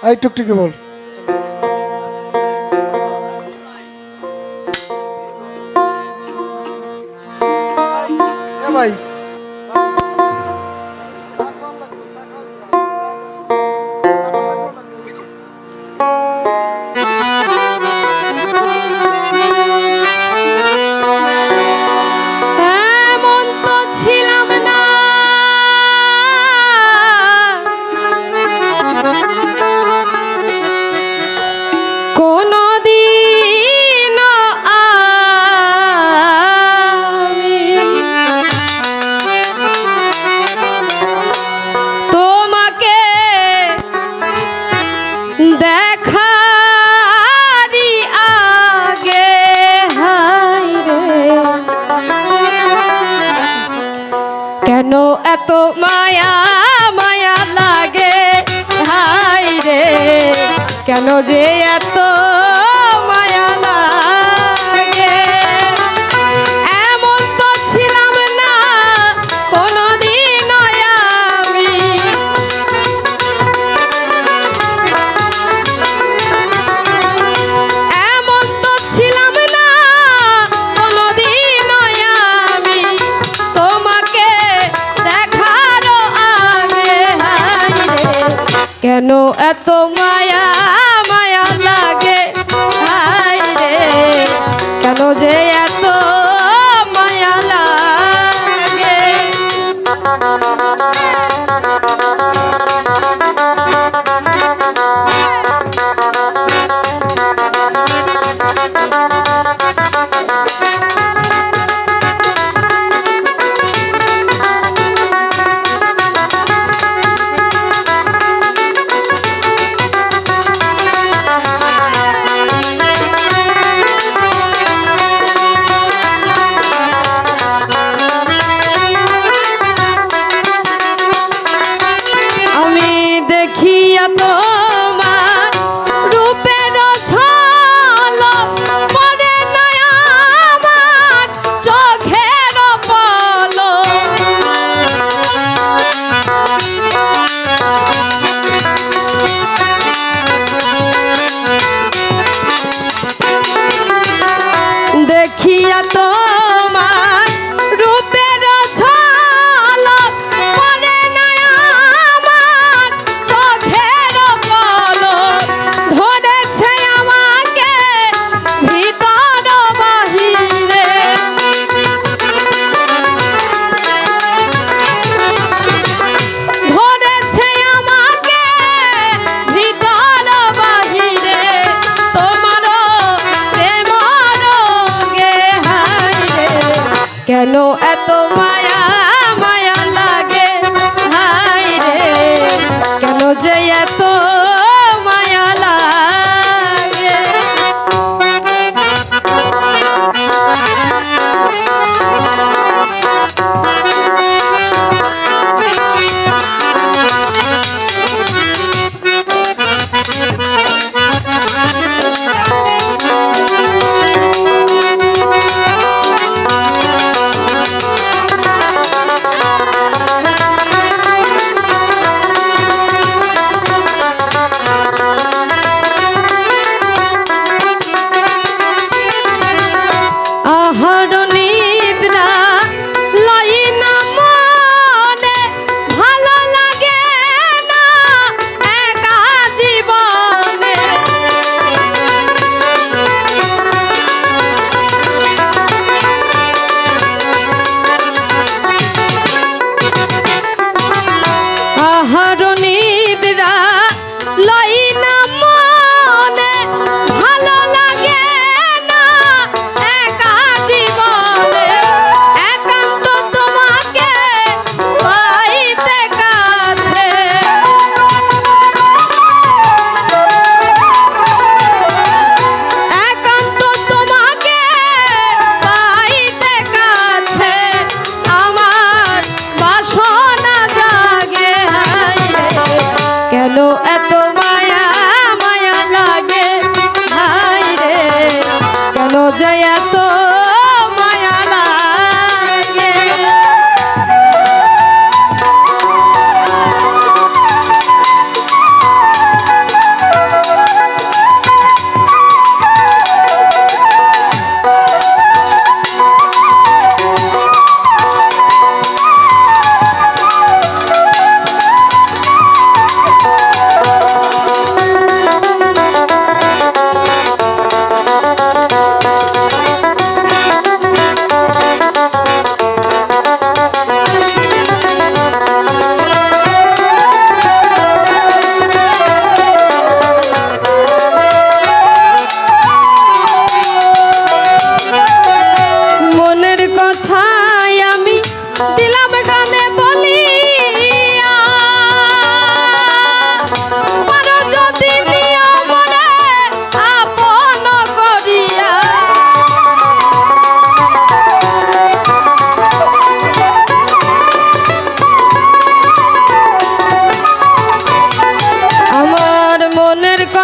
এই টুকটুকি বল। ভাই কেন এত মায়া মায়া লাগে হাই রে, কেন যে এত মায়া লাগে। এমন তো ছিলাম না কোনদিন আমি, এমন তো ছিলাম না কোনদিন আমি তোমাকে দেখার আগে। হাই রে, কেন এত মায়া মায়া লাগে হাই রে, কেন যে এত মায়া লাগে। দেখিয়া তোমার রূপের ঝলক পড়ে না আমার চোখের পলক। দেখিয়া তোমার রূপের ঝলক পড়ে না আমার চোখের পলক। ধরেছে আমাকে ভিতর বাহিরে, ধরেছে আমাকে ভিতর বাহিরে তোমার প্রেম রোগে। হাই রে, কেন এত মায়া মায়া লাগে হাই রে, কেন যে এত মায়া লাগে।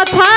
কথা